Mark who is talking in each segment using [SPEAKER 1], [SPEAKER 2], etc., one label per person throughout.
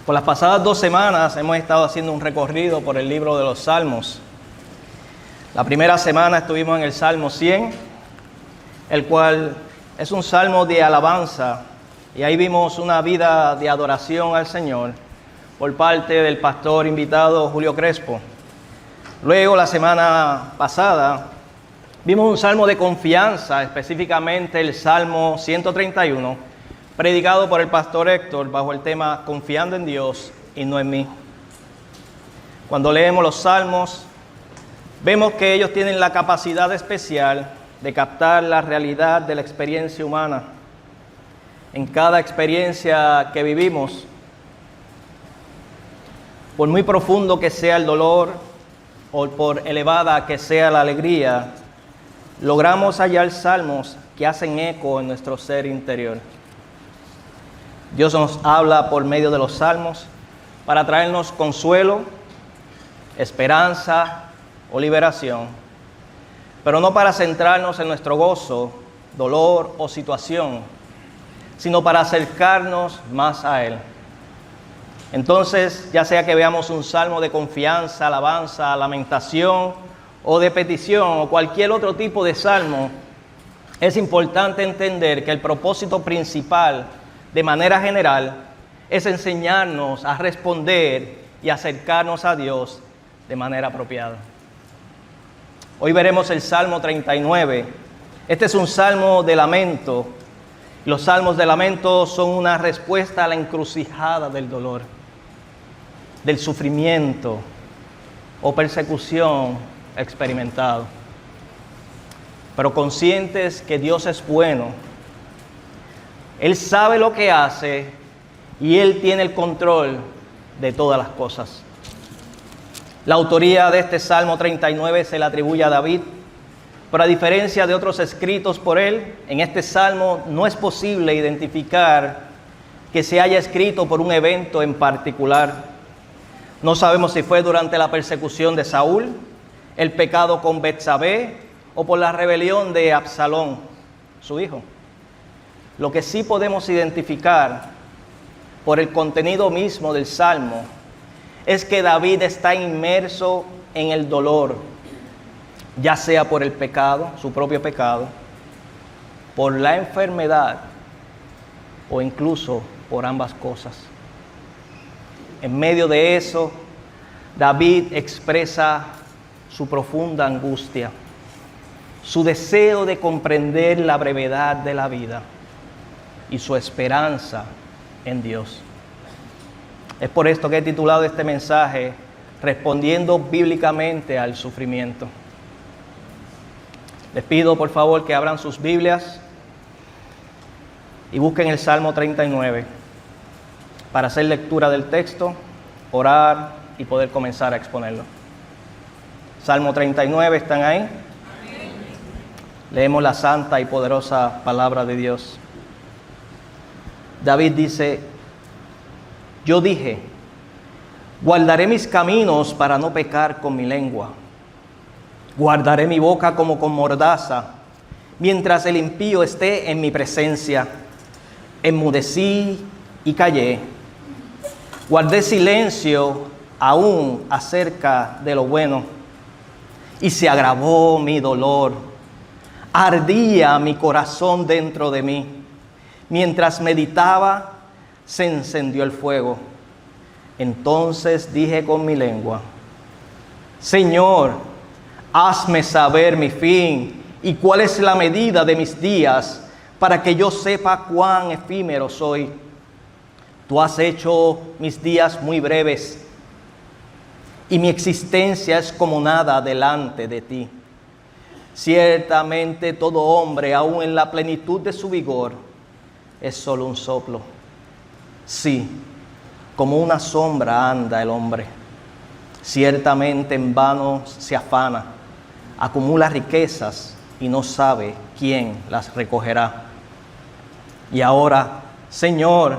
[SPEAKER 1] Por las pasadas 2 semanas hemos estado haciendo un recorrido por el libro de los Salmos. La primera semana estuvimos en el Salmo 100, el cual es un salmo de alabanza, y ahí vimos una vida de adoración al Señor por parte del pastor invitado Julio Crespo. Luego, la semana pasada, vimos un salmo de confianza, específicamente el Salmo 131, predicado por el pastor Héctor bajo el tema Confiando en Dios y no en mí. Cuando leemos los salmos, vemos que ellos tienen la capacidad especial de captar la realidad de la experiencia humana. En cada experiencia que vivimos, por muy profundo que sea el dolor o por elevada que sea la alegría, logramos hallar salmos que hacen eco en nuestro ser interior. Dios nos habla por medio de los salmos para traernos consuelo, esperanza o liberación, pero no para centrarnos en nuestro gozo, dolor o situación, sino para acercarnos más a Él. Entonces, ya sea que veamos un salmo de confianza, alabanza, lamentación o de petición o cualquier otro tipo de salmo, es importante entender que el propósito principal, de manera general, es enseñarnos a responder y acercarnos a Dios de manera apropiada. Hoy veremos el Salmo 39. Este es un salmo de lamento. Los salmos de lamento son una respuesta a la encrucijada del dolor, del sufrimiento o persecución experimentado. Pero conscientes que Dios es bueno, Él sabe lo que hace y Él tiene el control de todas las cosas. La autoría de este Salmo 39 se le atribuye a David, pero a diferencia de otros escritos por él, en este Salmo no es posible identificar que se haya escrito por un evento en particular. No sabemos si fue durante la persecución de Saúl, el pecado con Betsabé o por la rebelión de Absalón, su hijo. Lo que sí podemos identificar por el contenido mismo del Salmo es que David está inmerso en el dolor, ya sea por el pecado, su propio pecado, por la enfermedad o incluso por ambas cosas. En medio de eso, David expresa su profunda angustia, su deseo de comprender la brevedad de la vida y su esperanza en Dios. Es por esto que he titulado este mensaje Respondiendo bíblicamente al sufrimiento. Les pido por favor que abran sus Biblias y busquen el Salmo 39 para hacer lectura del texto, orar y poder comenzar a exponerlo. Salmo 39, ¿están ahí? Amén. Leemos la santa y poderosa palabra de Dios. David dice: yo dije, guardaré mis caminos para no pecar con mi lengua. Guardaré mi boca como con mordaza, mientras el impío esté en mi presencia. Enmudecí y callé. Guardé silencio aún acerca de lo bueno. Y se agravó mi dolor. Ardía mi corazón dentro de mí. Mientras meditaba, se encendió el fuego. Entonces dije con mi lengua: Señor, hazme saber mi fin y cuál es la medida de mis días, para que yo sepa cuán efímero soy. Tú has hecho mis días muy breves, y mi existencia es como nada delante de ti. Ciertamente todo hombre, aun en la plenitud de su vigor, es solo un soplo. Sí, como una sombra anda el hombre. Ciertamente en vano se afana, acumula riquezas y no sabe quién las recogerá. Y ahora, Señor,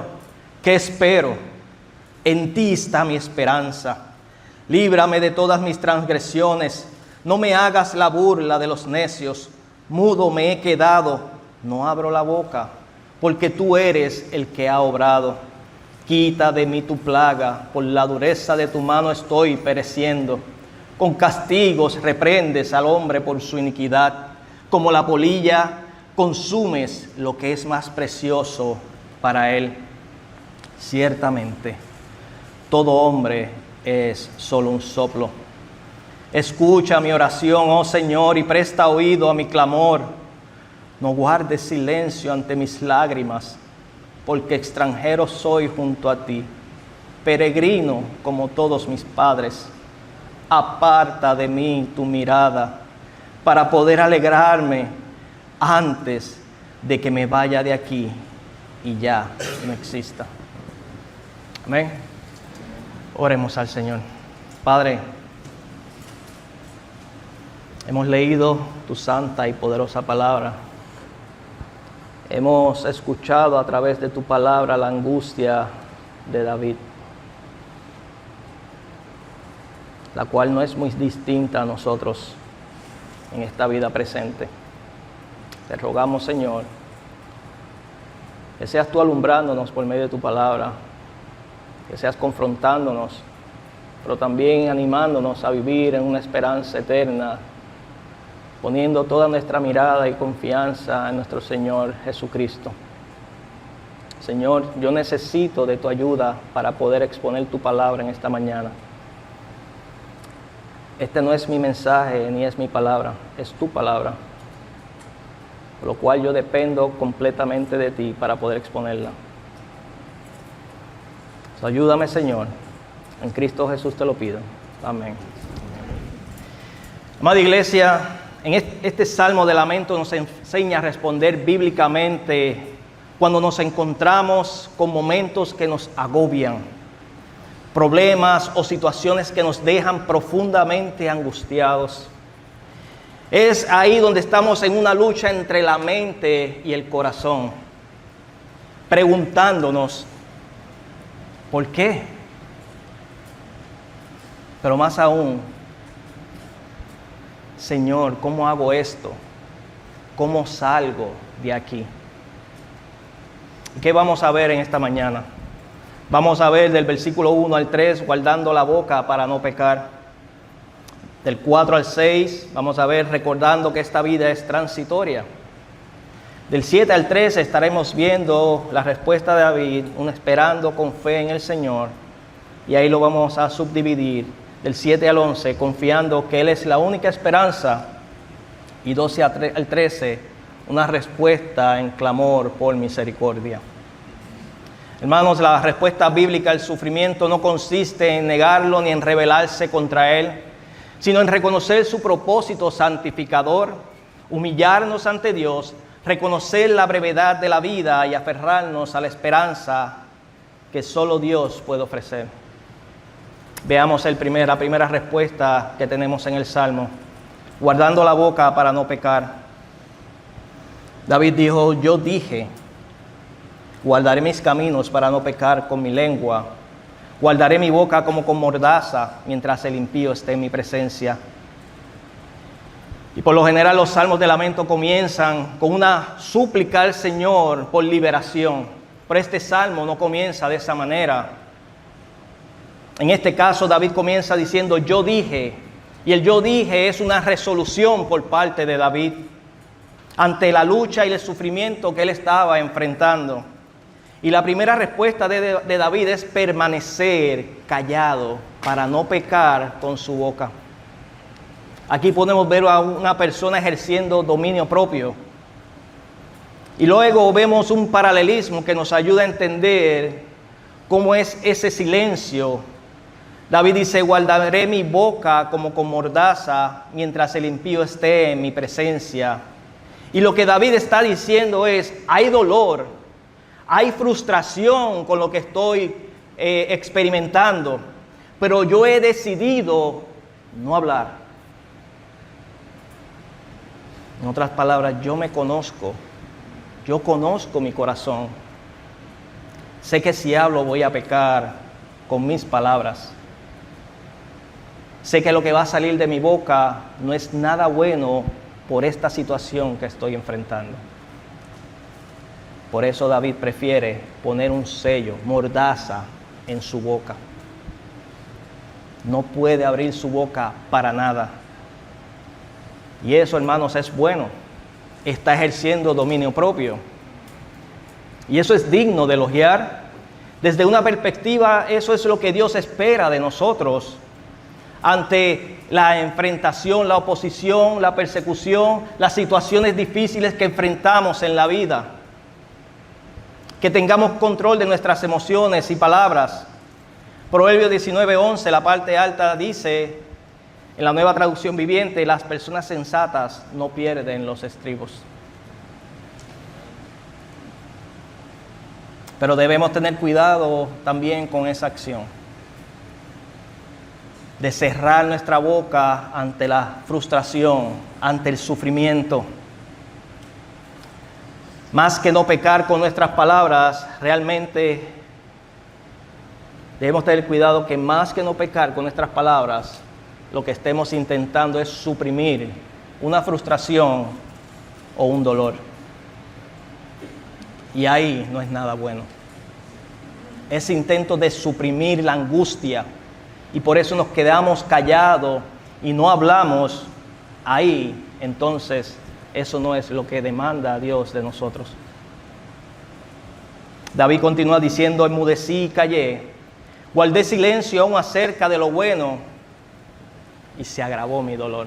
[SPEAKER 1] ¿qué espero? En ti está mi esperanza. Líbrame de todas mis transgresiones. No me hagas la burla de los necios. Mudo me he quedado, no abro la boca, porque tú eres el que ha obrado. Quita de mí tu plaga, por la dureza de tu mano estoy pereciendo. Con castigos reprendes al hombre por su iniquidad. Como la polilla, consumes lo que es más precioso para él. Ciertamente, todo hombre es solo un soplo. Escucha mi oración, oh Señor, y presta oído a mi clamor. No guardes silencio ante mis lágrimas, porque extranjero soy junto a ti, peregrino como todos mis padres. Aparta de mí tu mirada, para poder alegrarme antes de que me vaya de aquí y ya no exista. Amén. Oremos al Señor. Padre, hemos leído tu santa y poderosa palabra. Hemos escuchado a través de tu palabra la angustia de David, la cual no es muy distinta a nosotros en esta vida presente. Te rogamos, Señor, que seas tú alumbrándonos por medio de tu palabra, que seas confrontándonos, pero también animándonos a vivir en una esperanza eterna, poniendo toda nuestra mirada y confianza en nuestro Señor Jesucristo. Señor, yo necesito de tu ayuda para poder exponer tu palabra en esta mañana. Este no es mi mensaje ni es mi palabra, es tu palabra, por lo cual yo dependo completamente de ti para poder exponerla. Ayúdame, Señor, en Cristo Jesús te lo pido. Amén. Amada iglesia, en este salmo de lamento nos enseña a responder bíblicamente cuando nos encontramos con momentos que nos agobian, problemas o situaciones que nos dejan profundamente angustiados. Es ahí donde estamos en una lucha entre la mente y el corazón, preguntándonos, ¿por qué? Pero más aún, Señor, ¿cómo hago esto? ¿Cómo salgo de aquí? ¿Qué vamos a ver en esta mañana? Vamos a ver del versículo 1 al 3, guardando la boca para no pecar. Del 4 al 6, vamos a ver recordando que esta vida es transitoria. Del 7 al 13 estaremos viendo la respuesta de David, esperando con fe en el Señor. Y ahí lo vamos a subdividir. Del 7 al 11, confiando que Él es la única esperanza. Y 12 al 13, una respuesta en clamor por misericordia. Hermanos, la respuesta bíblica al sufrimiento no consiste en negarlo ni en rebelarse contra Él, sino en reconocer su propósito santificador, humillarnos ante Dios, reconocer la brevedad de la vida y aferrarnos a la esperanza que solo Dios puede ofrecer. Veamos la primera respuesta que tenemos en el Salmo, guardando la boca para no pecar. David dijo, yo dije, guardaré mis caminos para no pecar con mi lengua, guardaré mi boca como con mordaza mientras el impío esté en mi presencia. Y por lo general los salmos de lamento comienzan con una súplica al Señor por liberación. Pero este salmo no comienza de esa manera. En este caso David comienza diciendo yo dije. Y el yo dije es una resolución por parte de David ante la lucha y el sufrimiento que él estaba enfrentando. Y la primera respuesta de David es permanecer callado para no pecar con su boca. Aquí podemos ver a una persona ejerciendo dominio propio. Y luego vemos un paralelismo que nos ayuda a entender cómo es ese silencio. David dice, guardaré mi boca como con mordaza mientras el impío esté en mi presencia. Y lo que David está diciendo es, hay dolor, hay frustración con lo que estoy experimentando, pero yo he decidido no hablar. En otras palabras, yo me conozco, yo conozco mi corazón. Sé que si hablo voy a pecar con mis palabras. Sé que lo que va a salir de mi boca no es nada bueno por esta situación que estoy enfrentando. Por eso David prefiere poner un sello, mordaza, en su boca. No puede abrir su boca para nada. Y eso, hermanos, es bueno. Está ejerciendo dominio propio. Y eso es digno de elogiar. Desde una perspectiva, eso es lo que Dios espera de nosotros. Ante la enfrentación, la oposición, la persecución, las situaciones difíciles que enfrentamos en la vida. Que tengamos control de nuestras emociones y palabras. Proverbios 19:11, la parte alta dice, en la Nueva Traducción Viviente, las personas sensatas no pierden los estribos. Pero debemos tener cuidado también con esa acción. De cerrar nuestra boca ante la frustración, ante el sufrimiento. Más que no pecar con nuestras palabras, realmente debemos tener cuidado que más que no pecar con nuestras palabras, lo que estemos intentando es suprimir una frustración o un dolor. Y ahí no es nada bueno. Ese intento de suprimir la angustia y por eso nos quedamos callados y no hablamos, ahí entonces eso no es lo que demanda a Dios de nosotros. David continúa diciendo, enmudecí y callé, guardé silencio aún acerca de lo bueno y se agravó mi dolor.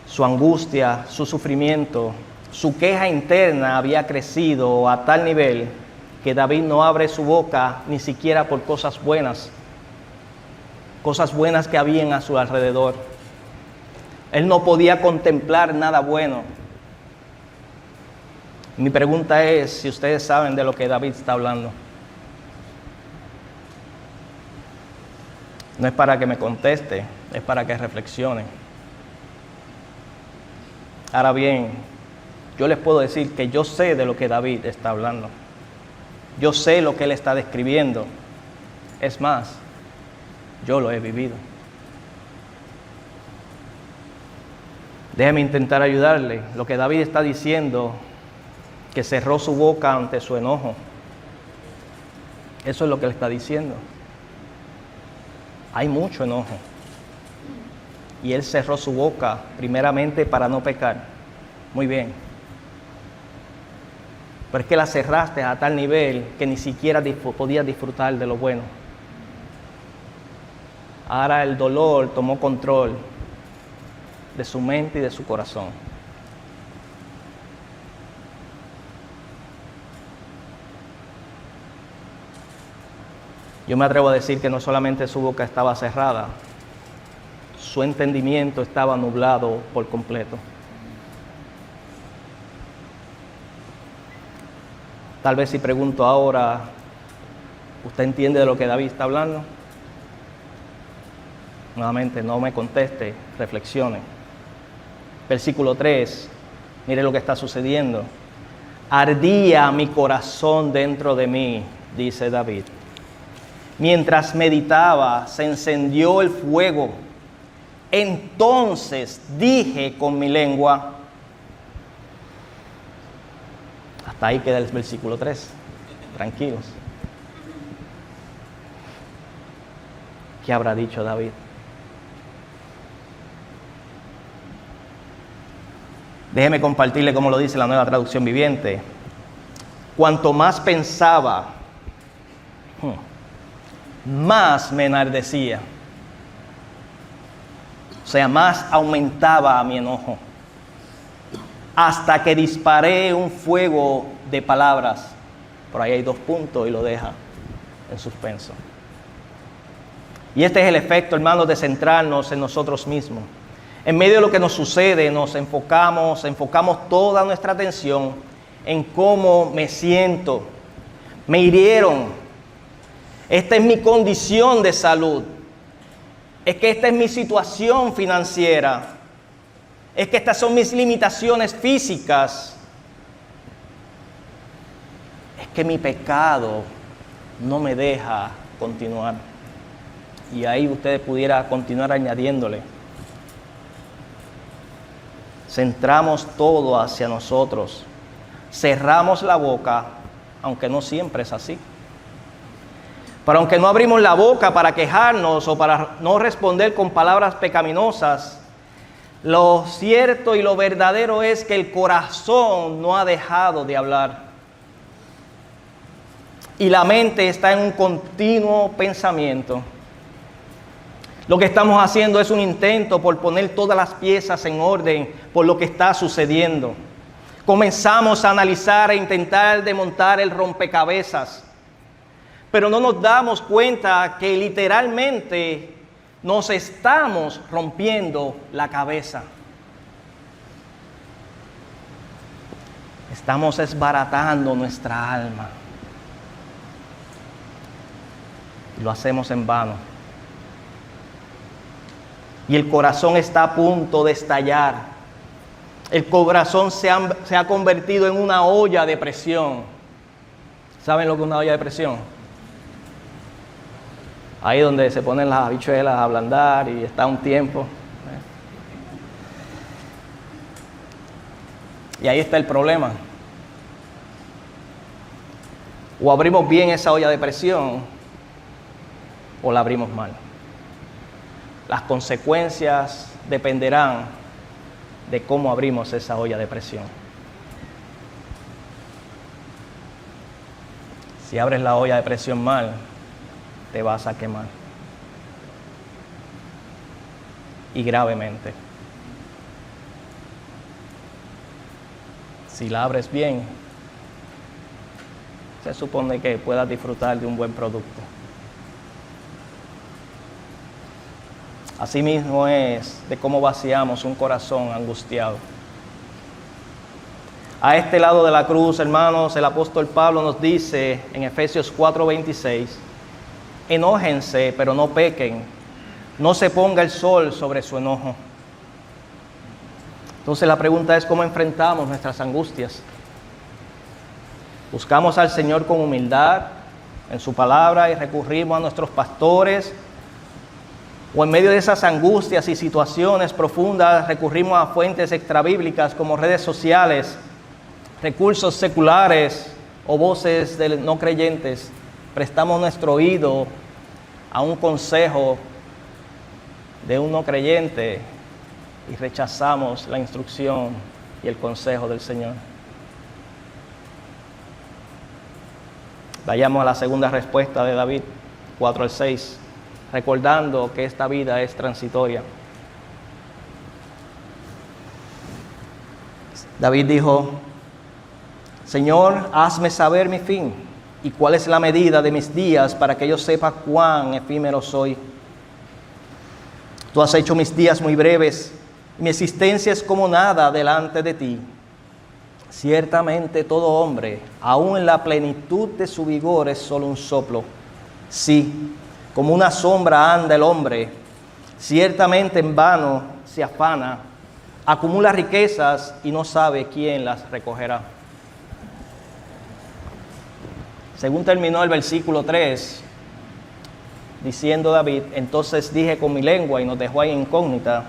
[SPEAKER 1] Su angustia, su sufrimiento, su queja interna había crecido a tal nivel que David no abre su boca ni siquiera por cosas buenas que habían a su alrededor. Él no podía contemplar nada bueno. Mi pregunta es si ustedes saben de lo que David está hablando. No es para que me conteste, es para que reflexione. Ahora bien, yo les puedo decir que yo sé de lo que David está hablando. Yo sé lo que él está describiendo. Es más, yo lo he vivido. Déjeme intentar ayudarle. Lo que David está diciendo, que cerró su boca ante su enojo. Eso es lo que él está diciendo. Hay mucho enojo. Y él cerró su boca primeramente para no pecar. Muy bien. Pero es que la cerraste a tal nivel que ni siquiera podías disfrutar de lo bueno. Ahora el dolor tomó control de su mente y de su corazón. Yo me atrevo a decir que no solamente su boca estaba cerrada, su entendimiento estaba nublado por completo. Tal vez si pregunto ahora, ¿usted entiende de lo que David está hablando? Nuevamente, no me conteste, reflexione. Versículo 3, mire lo que está sucediendo. Ardía mi corazón dentro de mí, dice David. Mientras meditaba, se encendió el fuego. Entonces dije con mi lengua. Hasta ahí queda el versículo 3. Tranquilos. ¿Qué habrá dicho David? Déjeme compartirle cómo lo dice la Nueva Traducción Viviente. Cuanto más pensaba, más me enardecía. O sea, más aumentaba mi enojo. Hasta que disparé un fuego de palabras. Por ahí hay 2 puntos y lo deja en suspenso. Y este es el efecto, hermanos, de centrarnos en nosotros mismos. En medio de lo que nos sucede, nos enfocamos toda nuestra atención en cómo me siento. Me hirieron. Esta es mi condición de salud. Es que esta es mi situación financiera. Es que estas son mis limitaciones físicas. Es que mi pecado no me deja continuar. Y ahí usted pudiera continuar añadiéndole. centramos todo hacia nosotros, cerramos la boca, aunque no siempre es así. Pero aunque no abrimos la boca para quejarnos o para no responder con palabras pecaminosas, lo cierto y lo verdadero es que el corazón no ha dejado de hablar. Y la mente está en un continuo pensamiento. Lo que estamos haciendo es un intento por poner todas las piezas en orden por lo que está sucediendo. Comenzamos a analizar e intentar desmontar el rompecabezas. Pero no nos damos cuenta que literalmente nos estamos rompiendo la cabeza. Estamos desbaratando nuestra alma. Y lo hacemos en vano. Y el corazón está a punto de estallar. El corazón se ha convertido en una olla de presión. ¿Saben lo que es una olla de presión? Ahí donde se ponen las habichuelas a ablandar y está un tiempo. Y ahí está el problema. O abrimos bien esa olla de presión o la abrimos mal. Las consecuencias dependerán de cómo abrimos esa olla de presión. Si abres la olla de presión mal, te vas a quemar. Y gravemente. Si la abres bien, se supone que puedas disfrutar de un buen producto. Asimismo es de cómo vaciamos un corazón angustiado. A este lado de la cruz, hermanos, el apóstol Pablo nos dice en Efesios 4:26, enójense, pero no pequen, no se ponga el sol sobre su enojo. Entonces la pregunta es, ¿cómo enfrentamos nuestras angustias? Buscamos al Señor con humildad en su palabra y recurrimos a nuestros pastores, o en medio de esas angustias y situaciones profundas recurrimos a fuentes extrabíblicas como redes sociales, recursos seculares o voces de no creyentes. Prestamos nuestro oído a un consejo de un no creyente y rechazamos la instrucción y el consejo del Señor. Vayamos a la segunda respuesta de David, 4-6, recordando que esta vida es transitoria. David dijo, Señor, hazme saber mi fin y cuál es la medida de mis días para que yo sepa cuán efímero soy. Tú has hecho mis días muy breves, y mi existencia es como nada delante de ti. Ciertamente todo hombre, aun en la plenitud de su vigor, es solo un soplo. Sí, como una sombra anda el hombre, ciertamente en vano se afana, acumula riquezas y no sabe quién las recogerá. Según terminó el versículo 3, diciendo David, entonces dije con mi lengua y nos dejó ahí incógnita.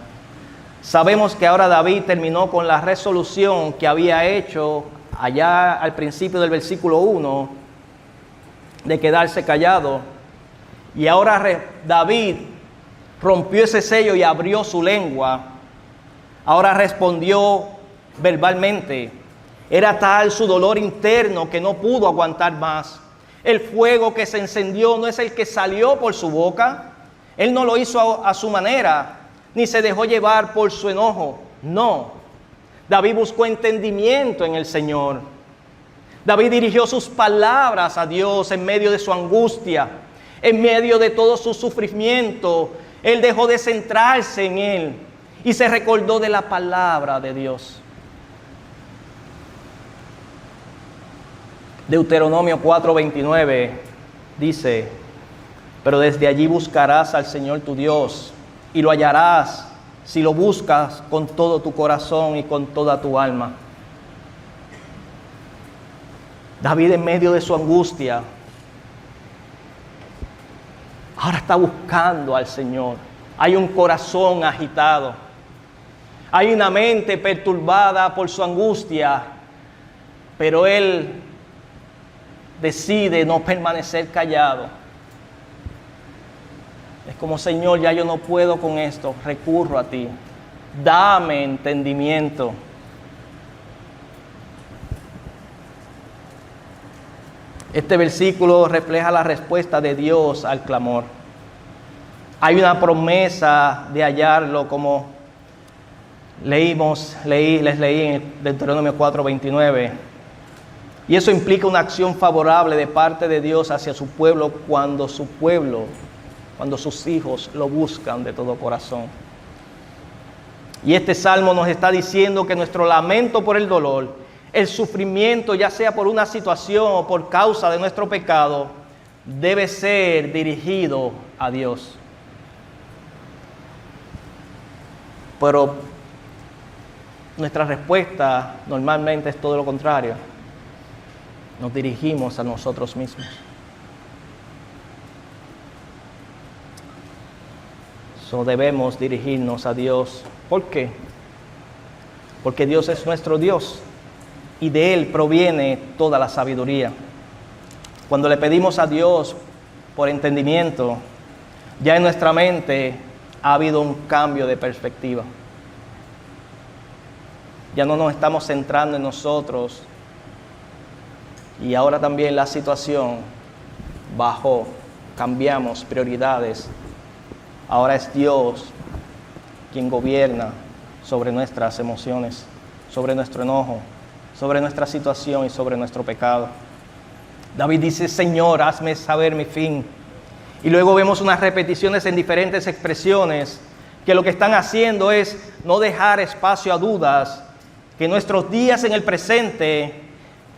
[SPEAKER 1] Sabemos que ahora David terminó con la resolución que había hecho allá al principio del versículo 1 de quedarse callado. Y ahora David rompió ese sello y abrió su lengua. Ahora respondió verbalmente. Era tal su dolor interno que no pudo aguantar más. El fuego que se encendió no es el que salió por su boca. Él no lo hizo a su manera, ni se dejó llevar por su enojo. No. David buscó entendimiento en el Señor. David dirigió sus palabras a Dios en medio de su angustia, en medio de todo su sufrimiento. Él dejó de centrarse en Él y se recordó de la palabra de Dios. Deuteronomio 4:29 dice, pero desde allí buscarás al Señor tu Dios y lo hallarás si lo buscas con todo tu corazón y con toda tu alma. David en medio de su angustia ahora está buscando al Señor. Hay un corazón agitado. Hay una mente perturbada por su angustia, pero él decide no permanecer callado. Es como, Señor, ya yo no puedo con esto, recurro a ti. Dame entendimiento. Este versículo refleja la respuesta de Dios al clamor. Hay una promesa de hallarlo, como les leí en Deuteronomio 4:29. Y eso implica una acción favorable de parte de Dios hacia su pueblo cuando sus hijos lo buscan de todo corazón. Y este salmo nos está diciendo que nuestro lamento por el dolor, el sufrimiento, ya sea por una situación o por causa de nuestro pecado, debe ser dirigido a Dios. Pero nuestra respuesta normalmente es todo lo contrario. Nos dirigimos a nosotros mismos. Debemos dirigirnos a Dios. ¿Por qué? Porque Dios es nuestro Dios y de Él proviene toda la sabiduría. Cuando le pedimos a Dios por entendimiento, ya en nuestra mente ha habido un cambio de perspectiva. Ya no nos estamos centrando en nosotros y ahora también la situación bajó, cambiamos prioridades. Ahora es Dios quien gobierna sobre nuestras emociones, sobre nuestro enojo, sobre nuestra situación y sobre nuestro pecado. David dice, Señor, hazme saber mi fin. Y luego vemos unas repeticiones en diferentes expresiones que lo que están haciendo es no dejar espacio a dudas, que nuestros días en el presente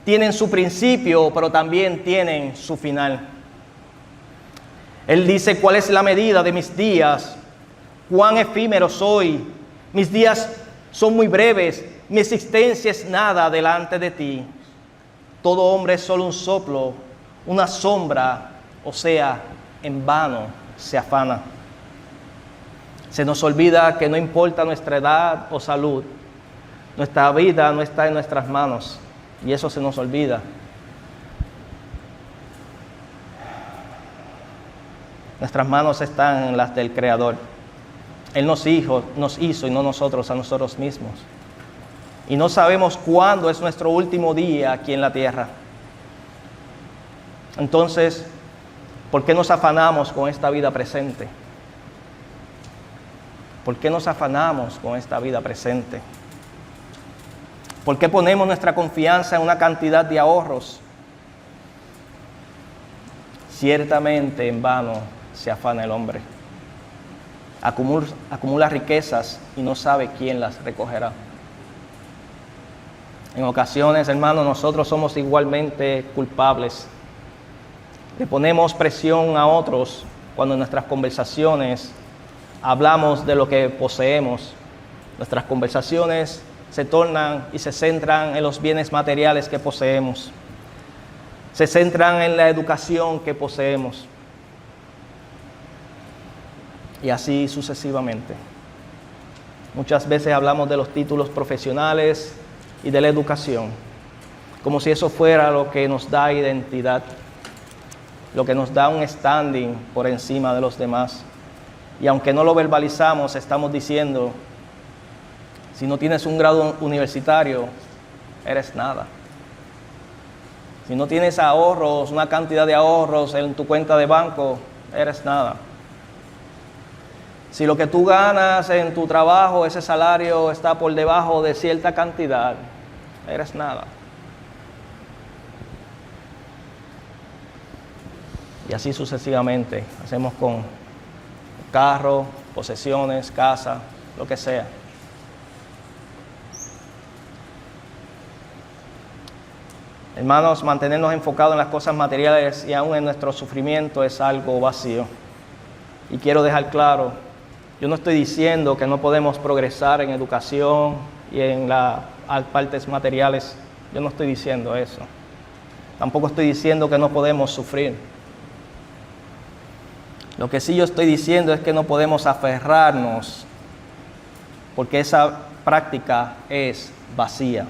[SPEAKER 1] tienen su principio, pero también tienen su final. Él dice, ¿cuál es la medida de mis días? ¿Cuán efímero soy? Mis días son muy breves, mi existencia es nada delante de ti. Todo hombre es solo un soplo, una sombra, o sea, en vano se afana. Se nos olvida que no importa nuestra edad o salud, nuestra vida no está en nuestras manos, y eso se nos olvida. Nuestras manos están en las del Creador. Él nos hizo y no nosotros a nosotros mismos. Y no sabemos cuándo es nuestro último día aquí en la tierra. Entonces, ¿por qué nos afanamos con esta vida presente? ¿Por qué nos afanamos con esta vida presente? ¿Por qué ponemos nuestra confianza en una cantidad de ahorros? Ciertamente en vano se afana el hombre. Acumula riquezas y no sabe quién las recogerá. En ocasiones, hermanos, nosotros somos igualmente culpables. Le ponemos presión a otros cuando en nuestras conversaciones hablamos de lo que poseemos. Nuestras conversaciones se tornan y se centran en los bienes materiales que poseemos. Se centran en la educación que poseemos. Y así sucesivamente. Muchas veces hablamos de los títulos profesionales y de la educación, como si eso fuera lo que nos da identidad, lo que nos da un standing por encima de los demás. Y aunque no lo verbalizamos, estamos diciendo, si no tienes un grado universitario, eres nada. Si no tienes ahorros, una cantidad de ahorros en tu cuenta de banco, eres nada. Si lo que tú ganas en tu trabajo, ese salario está por debajo de cierta cantidad, eres nada. Y así sucesivamente. Hacemos con carro, posesiones, casa, lo que sea. Hermanos, mantenernos enfocados en las cosas materiales y aún en nuestro sufrimiento es algo vacío. Y quiero dejar claro, yo no estoy diciendo que no podemos progresar en educación y en las partes materiales. Yo no estoy diciendo eso. Tampoco estoy diciendo que no podemos sufrir. Lo que sí yo estoy diciendo es que no podemos aferrarnos porque esa práctica es vacía.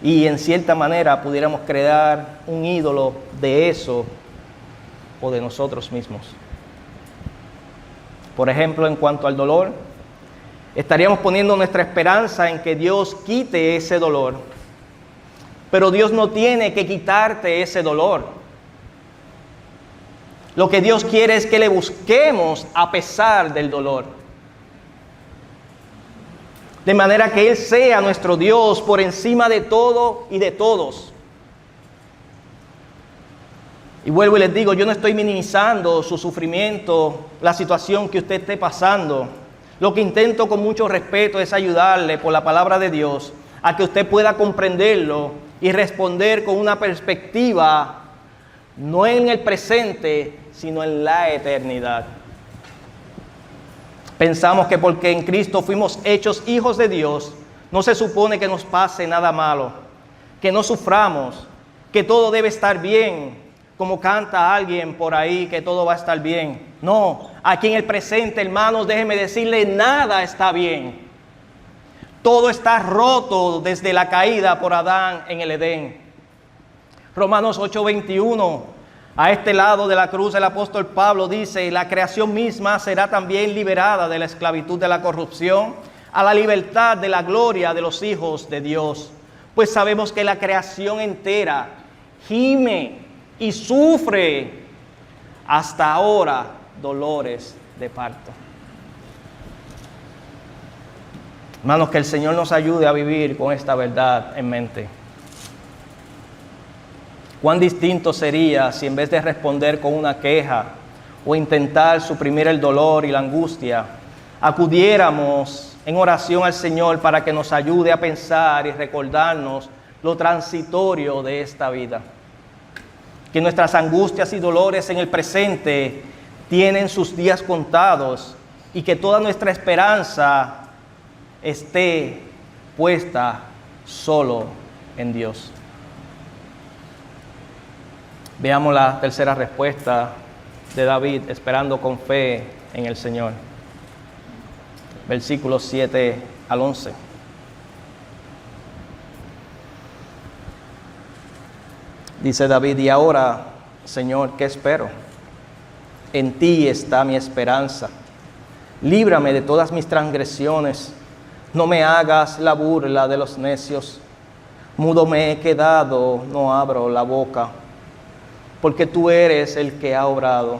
[SPEAKER 1] Y en cierta manera pudiéramos crear un ídolo de eso o de nosotros mismos. Por ejemplo, en cuanto al dolor, estaríamos poniendo nuestra esperanza en que Dios quite ese dolor. Pero Dios no tiene que quitarte ese dolor. Lo que Dios quiere es que le busquemos a pesar del dolor. De manera que Él sea nuestro Dios por encima de todo y de todos. Y vuelvo y les digo, yo no estoy minimizando su sufrimiento, la situación que usted esté pasando. Lo que intento con mucho respeto es ayudarle por la palabra de Dios a que usted pueda comprenderlo y responder con una perspectiva no en el presente, sino en la eternidad. Pensamos que porque en Cristo fuimos hechos hijos de Dios, no se supone que nos pase nada malo, que no suframos, que todo debe estar bien, como canta alguien por ahí, que todo va a estar bien. No, aquí en el presente, hermanos, déjenme decirle, nada está bien. Todo está roto desde la caída por Adán en el Edén. Romanos 8:21, a este lado de la cruz el apóstol Pablo dice, la creación misma será también liberada de la esclavitud de la corrupción a la libertad de la gloria de los hijos de Dios. Pues sabemos que la creación entera gime y sufre hasta ahora dolores de parto. Hermanos, que el Señor nos ayude a vivir con esta verdad en mente. Cuán distinto sería si en vez de responder con una queja o intentar suprimir el dolor y la angustia, acudiéramos en oración al Señor para que nos ayude a pensar y recordarnos lo transitorio de esta vida. Que nuestras angustias y dolores en el presente tienen sus días contados y que toda nuestra esperanza esté puesta solo en Dios. Veamos la tercera respuesta de David, esperando con fe en el Señor. Versículos 7 al 11. Dice David, y ahora, Señor, ¿qué espero? En ti está mi esperanza. Líbrame de todas mis transgresiones. No me hagas la burla de los necios. Mudo me he quedado, no abro la boca. Porque tú eres el que ha obrado.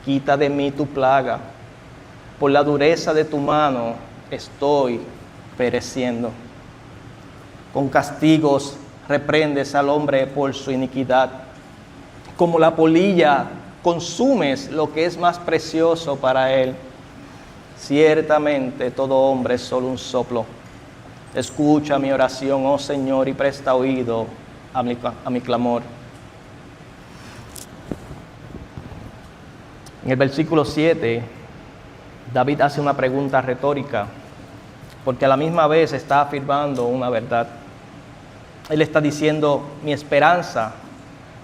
[SPEAKER 1] Quita de mí tu plaga. Por la dureza de tu mano estoy pereciendo. Con castigos reprendes al hombre por su iniquidad. Como la polilla consumes lo que es más precioso para él. Ciertamente todo hombre es solo un soplo. Escucha mi oración, oh Señor, y presta oído a mi clamor. En el versículo 7, David hace una pregunta retórica, porque a la misma vez está afirmando una verdad. Él está diciendo, mi esperanza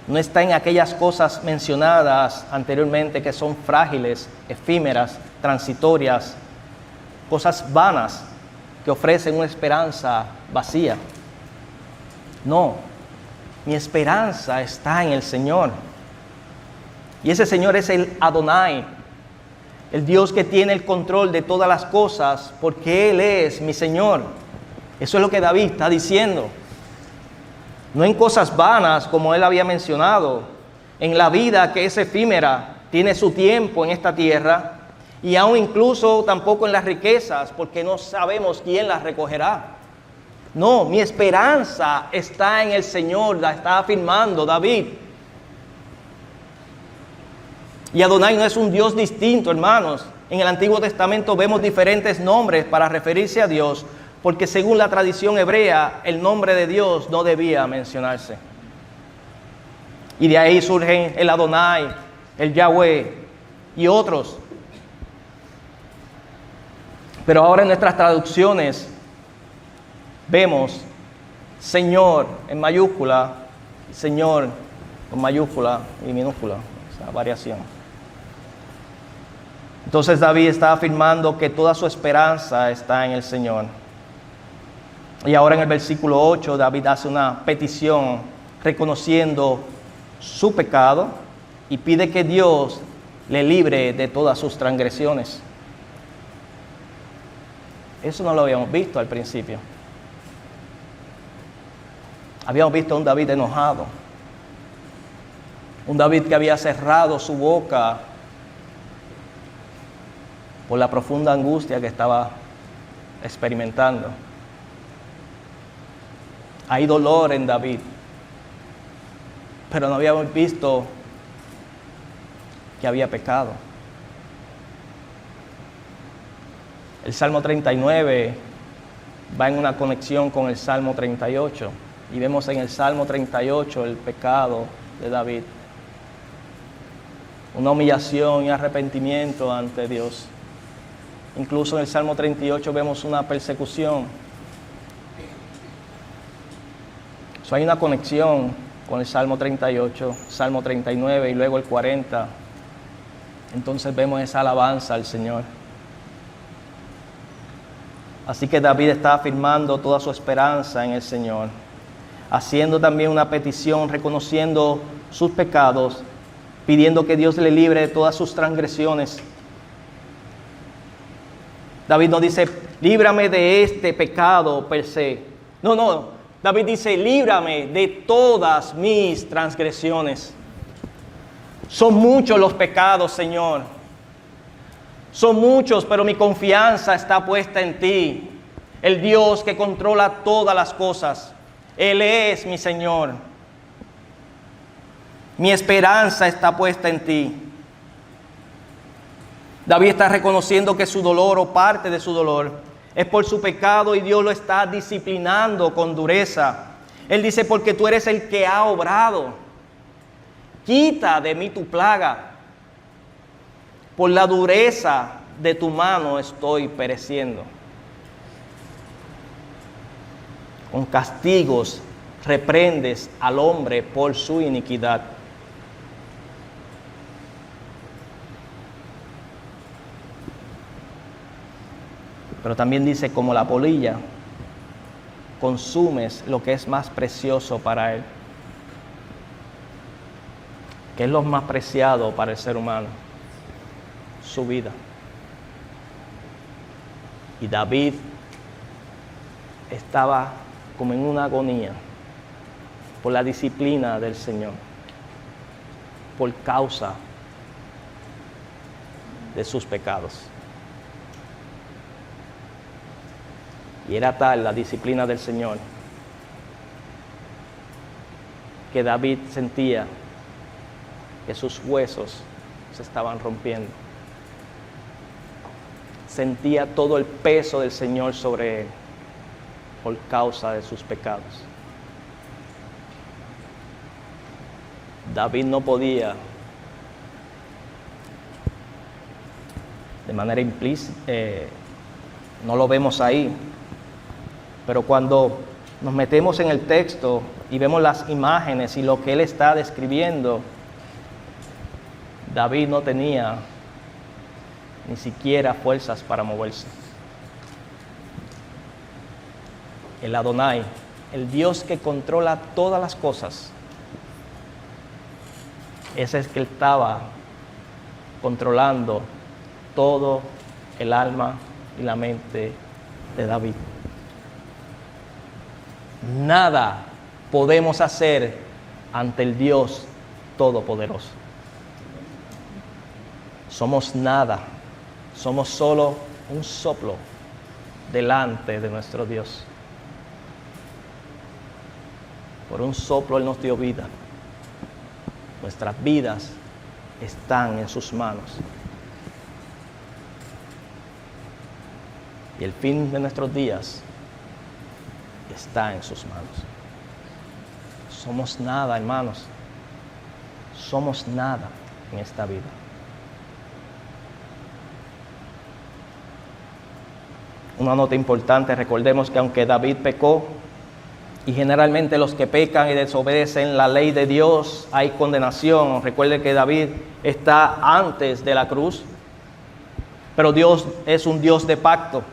[SPEAKER 1] no está en aquellas cosas mencionadas anteriormente que son frágiles, efímeras, transitorias, cosas vanas que ofrecen una esperanza vacía. No, mi esperanza está en el Señor. Y ese Señor es el Adonai, el Dios que tiene el control de todas las cosas, porque Él es mi Señor. Eso es lo que David está diciendo. No en cosas vanas, como él había mencionado, en la vida que es efímera, tiene su tiempo en esta tierra, y aún incluso tampoco en las riquezas, porque no sabemos quién las recogerá. No, mi esperanza está en el Señor, la está afirmando David. Y Adonai no es un Dios distinto, hermanos. En el Antiguo Testamento vemos diferentes nombres para referirse a Dios, porque según la tradición hebrea, el nombre de Dios no debía mencionarse. Y de ahí surgen el Adonai, el Yahweh y otros. Pero ahora en nuestras traducciones vemos Señor en mayúscula, Señor con mayúscula y minúscula, esa variación. Entonces David está afirmando que toda su esperanza está en el Señor. Y ahora en el versículo 8 David hace una petición reconociendo su pecado y pide que Dios le libre de todas sus transgresiones. Eso no lo habíamos visto al principio. Habíamos visto a un David enojado, un David que había cerrado su boca por la profunda angustia que estaba experimentando. Hay dolor en David, pero no habíamos visto que había pecado. El Salmo 39 va en una conexión con el Salmo 38 y vemos en el Salmo 38 el pecado de David, una humillación y arrepentimiento ante Dios. Incluso en el Salmo 38 vemos una persecución. Hay una conexión con el Salmo 38, Salmo 39 y luego el 40. Entonces vemos esa alabanza al Señor. Así que David está afirmando toda su esperanza en el Señor, haciendo también una petición, reconociendo sus pecados, pidiendo que Dios le libre de todas sus transgresiones. David no dice, líbrame de este pecado per se. No. David dice, líbrame de todas mis transgresiones. Son muchos los pecados, Señor. Son muchos, pero mi confianza está puesta en ti, el Dios que controla todas las cosas. Él es mi Señor. Mi esperanza está puesta en ti. David está reconociendo que su dolor o parte de su dolor es por su pecado y Dios lo está disciplinando con dureza. Él dice, porque tú eres el que ha obrado. Quita de mí tu plaga. Por la dureza de tu mano estoy pereciendo. Con castigos reprendes al hombre por su iniquidad. Pero también dice, como la polilla, consumes lo que es más precioso para él. ¿Qué es lo más preciado para el ser humano? Su vida. Y David estaba como en una agonía por la disciplina del Señor, por causa de sus pecados. Y era tal la disciplina del Señor que David sentía que sus huesos se estaban rompiendo. Sentía todo el peso del Señor sobre él por causa de sus pecados. David no podía, de manera implícita, no lo vemos ahí, pero cuando nos metemos en el texto y vemos las imágenes y lo que él está describiendo, David no tenía ni siquiera fuerzas para moverse. El Adonai, el Dios que controla todas las cosas, ese es el que estaba controlando todo el alma y la mente de David. Nada podemos hacer ante el Dios Todopoderoso. Somos nada, somos solo un soplo delante de nuestro Dios. Por un soplo Él nos dio vida. Nuestras vidas están en sus manos. Y el fin de nuestros días está en sus manos. Somos nada, hermanos. Somos nada en esta vida. Una nota importante, recordemos que aunque David pecó, y generalmente los que pecan y desobedecen la ley de Dios, hay condenación. Recuerde que David está antes de la cruz. Pero Dios es un Dios de pacto.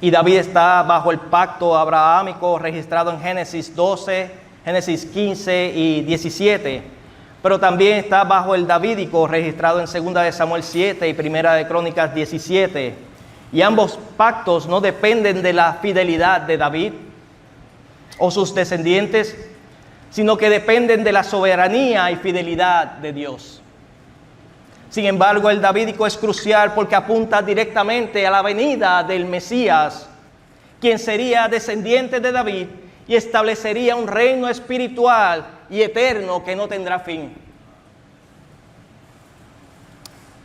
[SPEAKER 1] Y David está bajo el pacto abrahámico registrado en Génesis 12, Génesis 15 y 17. Pero también está bajo el davídico registrado en 2 de Samuel 7 y 1 de Crónicas 17. Y ambos pactos no dependen de la fidelidad de David o sus descendientes, sino que dependen de la soberanía y fidelidad de Dios. Sin embargo, el davídico es crucial porque apunta directamente a la venida del Mesías, quien sería descendiente de David y establecería un reino espiritual y eterno que no tendrá fin.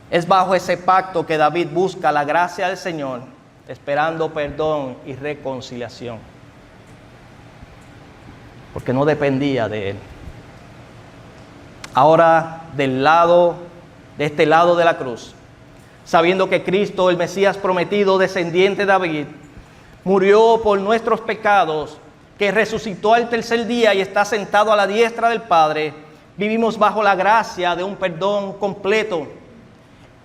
[SPEAKER 1] Es bajo ese pacto que David busca la gracia del Señor, esperando perdón y reconciliación, porque no dependía de él. Ahora, de este lado de la cruz, sabiendo que Cristo, el Mesías prometido, descendiente de David, murió por nuestros pecados, que resucitó al tercer día y está sentado a la diestra del Padre, vivimos bajo la gracia de un perdón completo.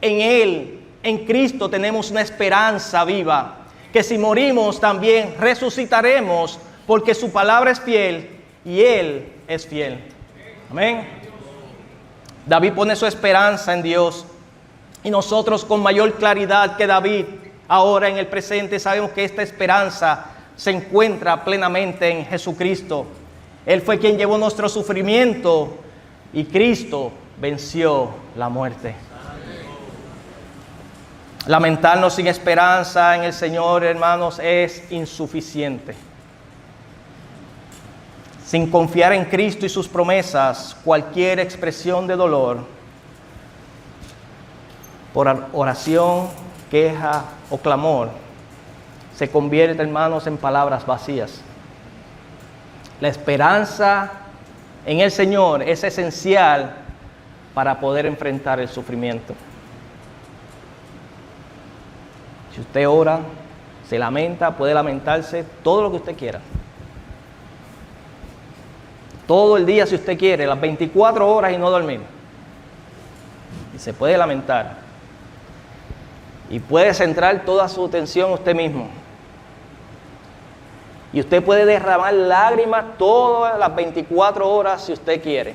[SPEAKER 1] En Él, en Cristo, tenemos una esperanza viva, que si morimos también resucitaremos, porque su palabra es fiel y Él es fiel. Amén. David pone su esperanza en Dios y nosotros con mayor claridad que David, ahora en el presente, sabemos que esta esperanza se encuentra plenamente en Jesucristo. Él fue quien llevó nuestro sufrimiento y Cristo venció la muerte. Lamentarnos sin esperanza en el Señor, hermanos, es insuficiente. Sin confiar en Cristo y sus promesas, cualquier expresión de dolor, por oración, queja o clamor, se convierte, hermanos, en palabras vacías. La esperanza en el Señor es esencial para poder enfrentar el sufrimiento. Si usted ora, se lamenta, puede lamentarse todo lo que usted quiera. Todo el día si usted quiere, las 24 horas y no dormir. Y se puede lamentar. Y puede centrar toda su atención usted mismo. Y usted puede derramar lágrimas todas las 24 horas si usted quiere.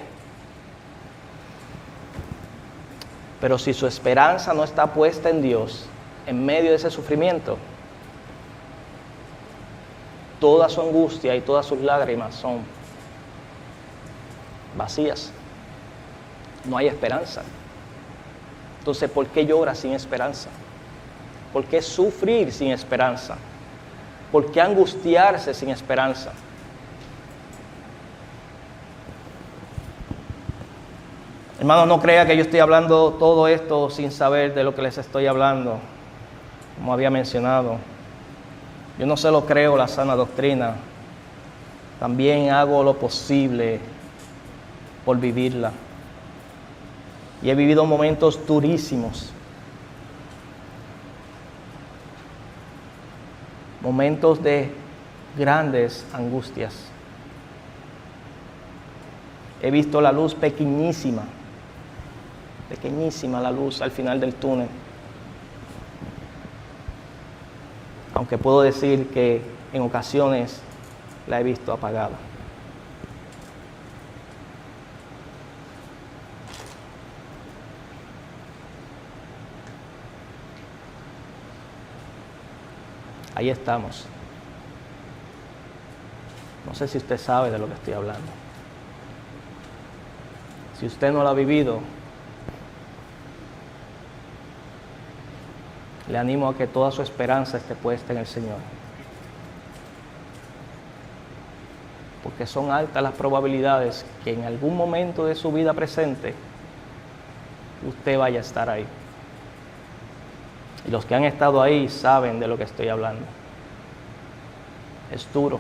[SPEAKER 1] Pero si su esperanza no está puesta en Dios, en medio de ese sufrimiento, toda su angustia y todas sus lágrimas son vacías. No hay esperanza. Entonces, ¿por qué llora sin esperanza? ¿Por qué sufrir sin esperanza? ¿Por qué angustiarse sin esperanza? Hermanos, no crea que yo estoy hablando todo esto sin saber de lo que les estoy hablando. Como había mencionado, yo no solo creo la sana doctrina, también hago lo posible por vivirla. Y he vivido momentos durísimos, momentos de grandes angustias. He visto la luz pequeñísima la luz al final del túnel. Aunque puedo decir que en ocasiones la he visto apagada. Ahí estamos. No sé si usted sabe de lo que estoy hablando. Si usted no lo ha vivido, le animo a que toda su esperanza esté puesta en el Señor. Porque son altas las probabilidades que en algún momento de su vida presente usted vaya a estar ahí. Y los que han estado ahí saben de lo que estoy hablando. Es duro.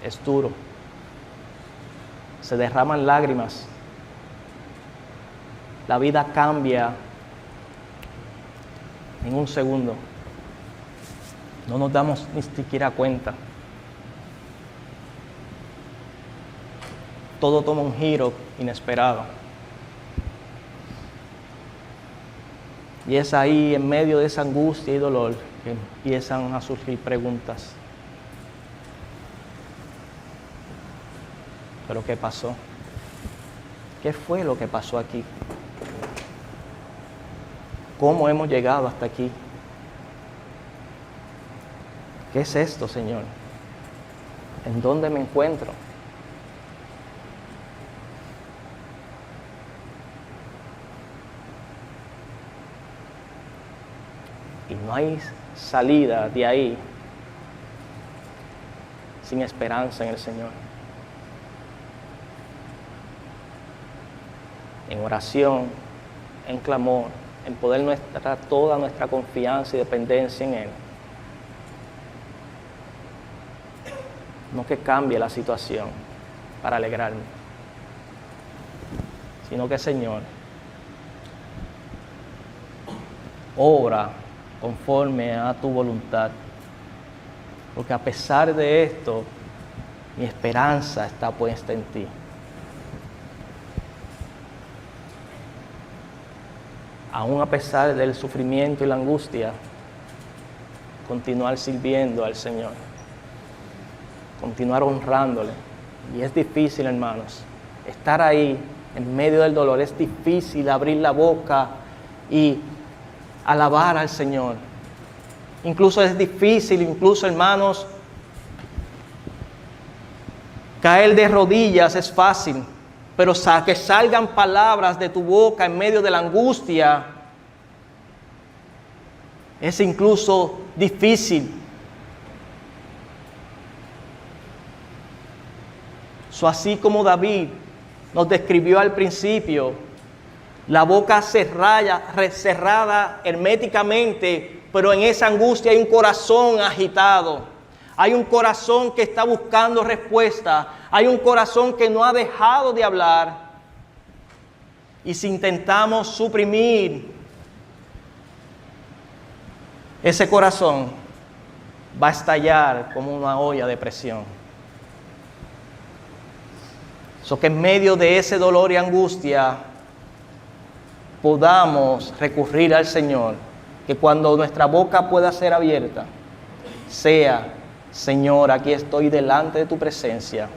[SPEAKER 1] Es duro. Se derraman lágrimas. La vida cambia en un segundo. No nos damos ni siquiera cuenta. Todo toma un giro inesperado. Y es ahí, en medio de esa angustia y dolor, que empiezan a surgir preguntas. ¿Pero qué pasó? ¿Qué fue lo que pasó aquí? ¿Cómo hemos llegado hasta aquí? ¿Qué es esto, Señor? ¿En dónde me encuentro? Y no hay salida de ahí sin esperanza en el Señor. En oración, en clamor, en poder nuestra toda nuestra confianza y dependencia en Él. No que cambie la situación para alegrarme, sino que, Señor, obra conforme a tu voluntad. Porque a pesar de esto, mi esperanza está puesta en ti. Aún a pesar del sufrimiento y la angustia, continuar sirviendo al Señor. Continuar honrándole. Y es difícil, hermanos, estar ahí en medio del dolor. Es difícil abrir la boca y alabar al Señor. Incluso es difícil, hermanos, caer de rodillas es fácil, pero que salgan palabras de tu boca en medio de la angustia es incluso difícil. Así como David nos describió al principio, la boca cerrada herméticamente, pero en esa angustia hay un corazón agitado. Hay un corazón que está buscando respuesta. Hay un corazón que no ha dejado de hablar. Y si intentamos suprimir ese corazón, va a estallar como una olla de presión. Que en medio de ese dolor y angustia podamos recurrir al Señor, que cuando nuestra boca pueda ser abierta, sea: Señor, aquí estoy delante de tu presencia.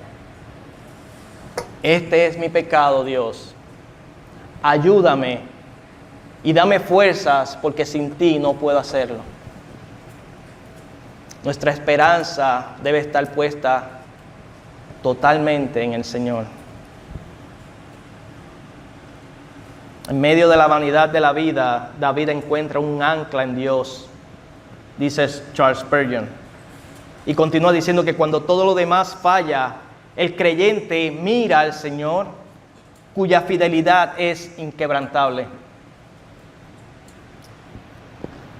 [SPEAKER 1] Este es mi pecado, Dios. Ayúdame y dame fuerzas, porque sin ti no puedo hacerlo. Nuestra esperanza debe estar puesta totalmente en el Señor. En medio de la vanidad de la vida, David encuentra un ancla en Dios, dice Charles Spurgeon. Y continúa diciendo que cuando todo lo demás falla, el creyente mira al Señor, cuya fidelidad es inquebrantable.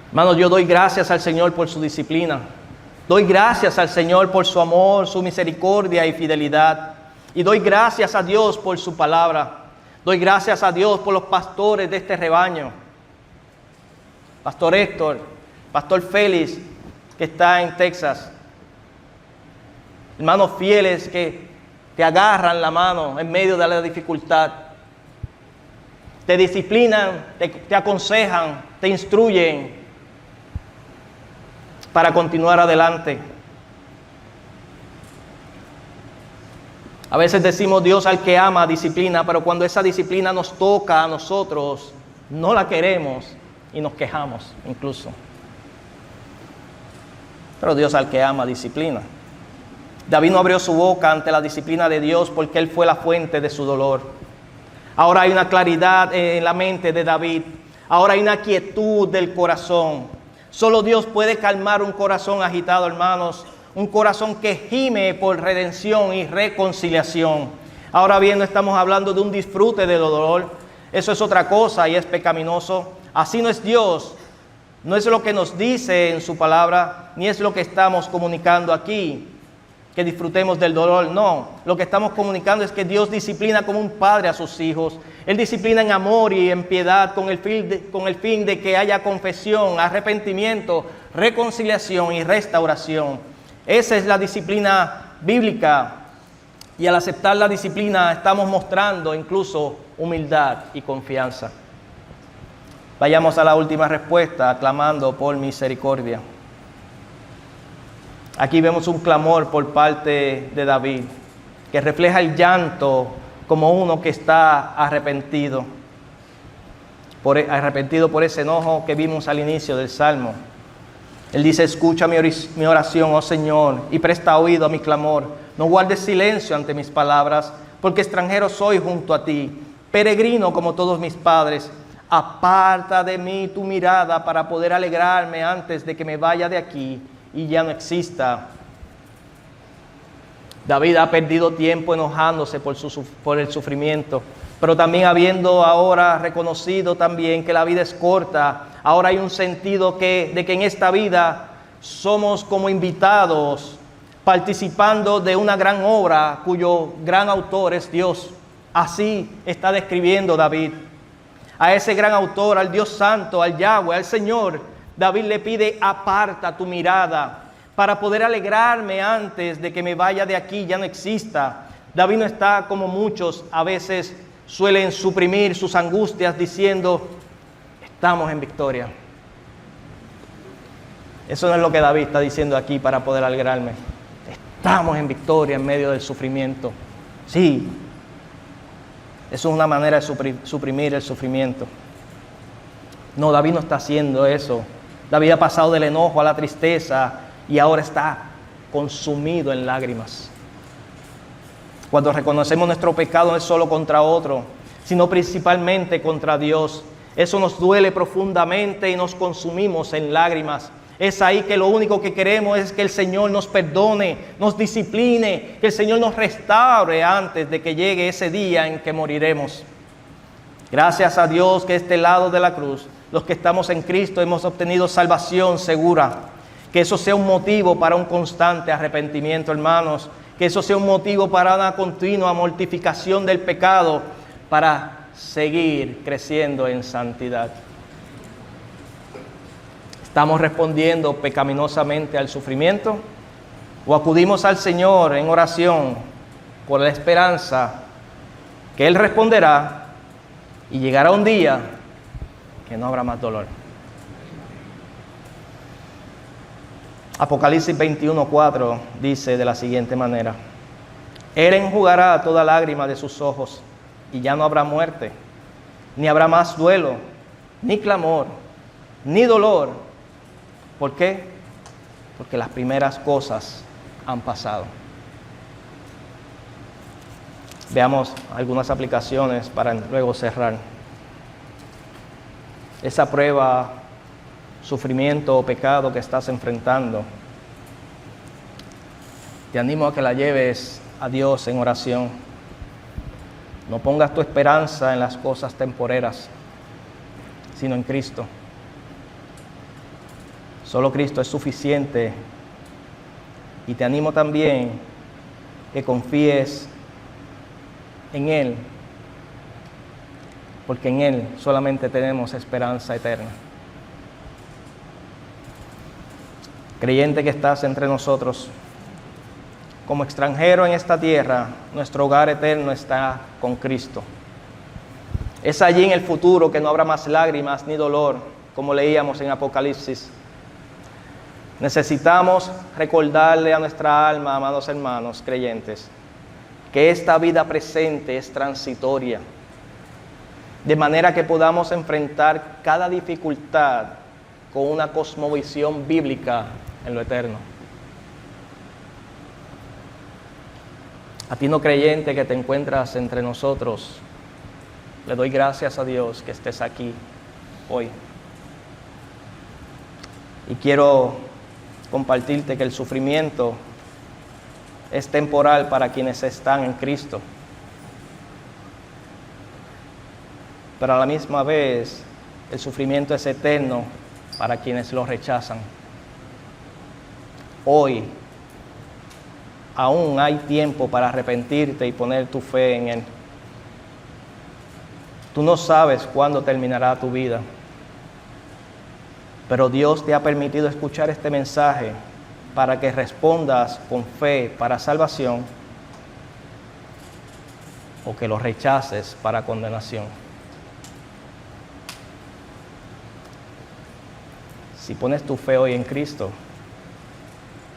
[SPEAKER 1] Hermanos, yo doy gracias al Señor por su disciplina. Doy gracias al Señor por su amor, su misericordia y fidelidad. Y doy gracias a Dios por su palabra. Doy gracias a Dios por los pastores de este rebaño. Pastor Héctor, Pastor Félix, que está en Texas. Hermanos fieles que te agarran la mano en medio de la dificultad. Te disciplinan, te aconsejan, te instruyen para continuar adelante. A veces decimos Dios al que ama disciplina, pero cuando esa disciplina nos toca a nosotros, no la queremos y nos quejamos incluso. Pero Dios al que ama disciplina. David no abrió su boca ante la disciplina de Dios porque Él fue la fuente de su dolor. Ahora hay una claridad en la mente de David. Ahora hay una quietud del corazón. Solo Dios puede calmar un corazón agitado, hermanos. Un corazón que gime por redención y reconciliación. Ahora bien, no estamos hablando de un disfrute del dolor. Eso es otra cosa y es pecaminoso. Así no es Dios. No es lo que nos dice en su palabra, ni es lo que estamos comunicando aquí, que disfrutemos del dolor. No, lo que estamos comunicando es que Dios disciplina como un padre a sus hijos. Él disciplina en amor y en piedad con el fin de que haya confesión, arrepentimiento, reconciliación y restauración. Esa es la disciplina bíblica, y al aceptar la disciplina estamos mostrando incluso humildad y confianza. Vayamos a la última respuesta, clamando por misericordia. Aquí vemos un clamor por parte de David, que refleja el llanto como uno que está arrepentido por ese enojo que vimos al inicio del Salmo. Él dice: escucha mi oración, oh Señor, y presta oído a mi clamor. No guardes silencio ante mis palabras, porque extranjero soy junto a ti, peregrino como todos mis padres. Aparta de mí tu mirada para poder alegrarme antes de que me vaya de aquí y ya no exista. David ha perdido tiempo enojándose por el sufrimiento, pero también habiendo ahora reconocido también que la vida es corta, ahora hay un sentido de que en esta vida somos como invitados, participando de una gran obra cuyo gran autor es Dios. Así está describiendo David. A ese gran autor, al Dios Santo, al Yahweh, al Señor, David le pide: aparta tu mirada para poder alegrarme antes de que me vaya de aquí, ya no exista. David no está como muchos a veces suelen suprimir sus angustias diciendo: estamos en victoria. Eso no es lo que David está diciendo aquí para poder alegrarme. Estamos en victoria en medio del sufrimiento. Sí, eso es una manera de suprimir el sufrimiento. No, David no está haciendo eso. David ha pasado del enojo a la tristeza y ahora está consumido en lágrimas. Cuando reconocemos nuestro pecado no es solo contra otro, sino principalmente contra Dios. Eso nos duele profundamente y nos consumimos en lágrimas. Es ahí que lo único que queremos es que el Señor nos perdone, nos discipline, que el Señor nos restaure antes de que llegue ese día en que moriremos. Gracias a Dios que de este lado de la cruz, los que estamos en Cristo hemos obtenido salvación segura. Que eso sea un motivo para un constante arrepentimiento, hermanos. Que eso sea un motivo para una continua mortificación del pecado, para seguir creciendo en santidad. ¿Estamos respondiendo pecaminosamente al sufrimiento? ¿O acudimos al Señor en oración por la esperanza que Él responderá y llegará un día que no habrá más dolor? Apocalipsis 21:4 dice de la siguiente manera: Él enjugará toda lágrima de sus ojos, y ya no habrá muerte, ni habrá más duelo, ni clamor, ni dolor. ¿Por qué? Porque las primeras cosas han pasado. Veamos algunas aplicaciones para luego cerrar. Esa prueba, sufrimiento o pecado que estás enfrentando, te animo a que la lleves a Dios en oración. No pongas tu esperanza en las cosas temporeras, sino en Cristo. Solo Cristo es suficiente. Y te animo también que confíes en Él, porque en Él solamente tenemos esperanza eterna. Creyente que estás entre nosotros, como extranjero en esta tierra, nuestro hogar eterno está con Cristo. Es allí en el futuro que no habrá más lágrimas ni dolor, como leíamos en Apocalipsis. Necesitamos recordarle a nuestra alma, amados hermanos creyentes, que esta vida presente es transitoria, de manera que podamos enfrentar cada dificultad con una cosmovisión bíblica en lo eterno. A ti no creyente que te encuentras entre nosotros, le doy gracias a Dios que estés aquí hoy. Y quiero compartirte que el sufrimiento es temporal para quienes están en Cristo, pero a la misma vez el sufrimiento es eterno para quienes lo rechazan. Hoy aún hay tiempo para arrepentirte y poner tu fe en Él. Tú no sabes cuándo terminará tu vida, pero Dios te ha permitido escuchar este mensaje para que respondas con fe para salvación o que lo rechaces para condenación. Si pones tu fe hoy en Cristo,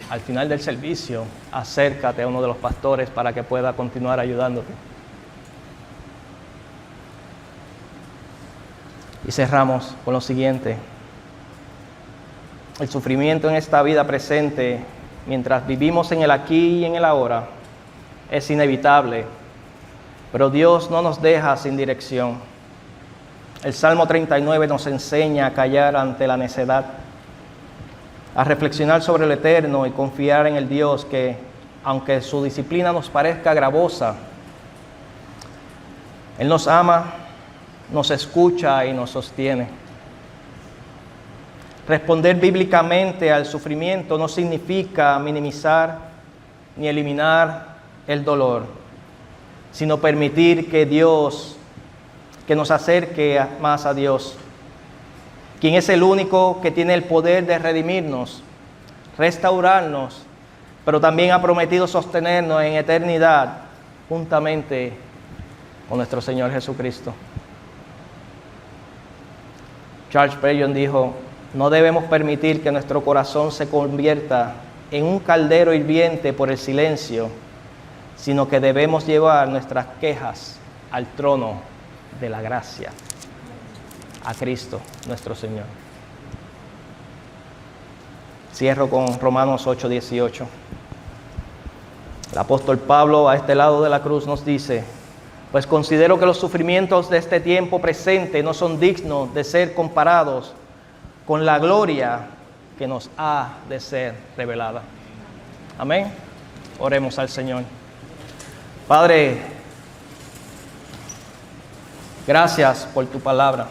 [SPEAKER 1] al final del servicio, acércate a uno de los pastores para que pueda continuar ayudándote. Y cerramos con lo siguiente. El sufrimiento en esta vida presente, mientras vivimos en el aquí y en el ahora, es inevitable, pero Dios no nos deja sin dirección. El Salmo 39 nos enseña a callar ante la necedad, a reflexionar sobre lo eterno y confiar en el Dios que, aunque su disciplina nos parezca gravosa, Él nos ama, nos escucha y nos sostiene. Responder bíblicamente al sufrimiento no significa minimizar ni eliminar el dolor, sino permitir que nos acerque más a Dios, quien es el único que tiene el poder de redimirnos, restaurarnos, pero también ha prometido sostenernos en eternidad juntamente con nuestro Señor Jesucristo. Charles Spurgeon dijo: no debemos permitir que nuestro corazón se convierta en un caldero hirviente por el silencio, sino que debemos llevar nuestras quejas al trono de la gracia, a Cristo nuestro Señor. Cierro con Romanos 8:18. El apóstol Pablo, a este lado de la cruz, nos dice: pues considero que los sufrimientos de este tiempo presente no son dignos de ser comparados con la gloria que nos ha de ser revelada. Amén. Oremos al Señor. Padre, gracias por tu palabra.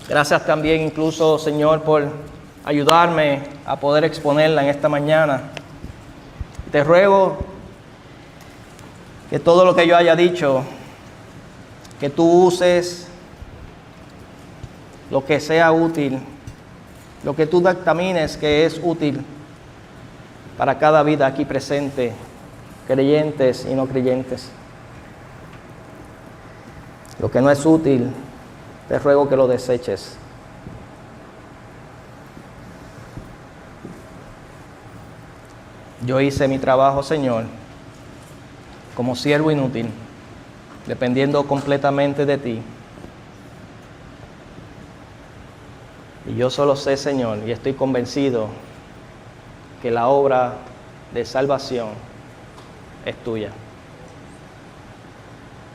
[SPEAKER 1] Gracias también incluso, Señor, por ayudarme a poder exponerla en esta mañana. Te ruego que todo lo que yo haya dicho, que tú uses lo que sea útil, lo que tú dictamines que es útil para cada vida aquí presente, creyentes y no creyentes. Lo que no es útil, te ruego que lo deseches. Yo hice mi trabajo, Señor, como siervo inútil, dependiendo completamente de ti. Y yo solo sé, Señor, y estoy convencido que la obra de salvación es tuya.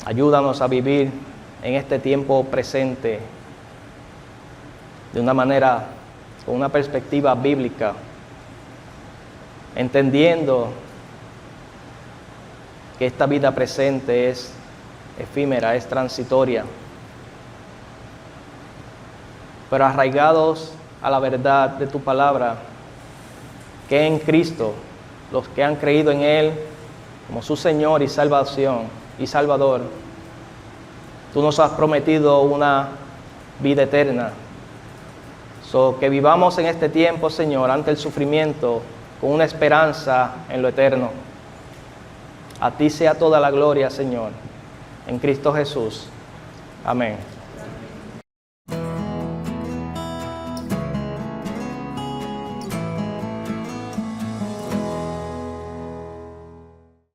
[SPEAKER 1] Ayúdanos a vivir en este tiempo presente de una manera, con una perspectiva bíblica, entendiendo que esta vida presente es efímera, es transitoria, pero arraigados a la verdad de tu palabra, que en Cristo, los que han creído en Él como su Señor y salvación y Salvador, tú nos has prometido una vida eterna. Que vivamos en este tiempo, Señor, ante el sufrimiento, con una esperanza en lo eterno. A ti sea toda la gloria, Señor, en Cristo Jesús. Amén.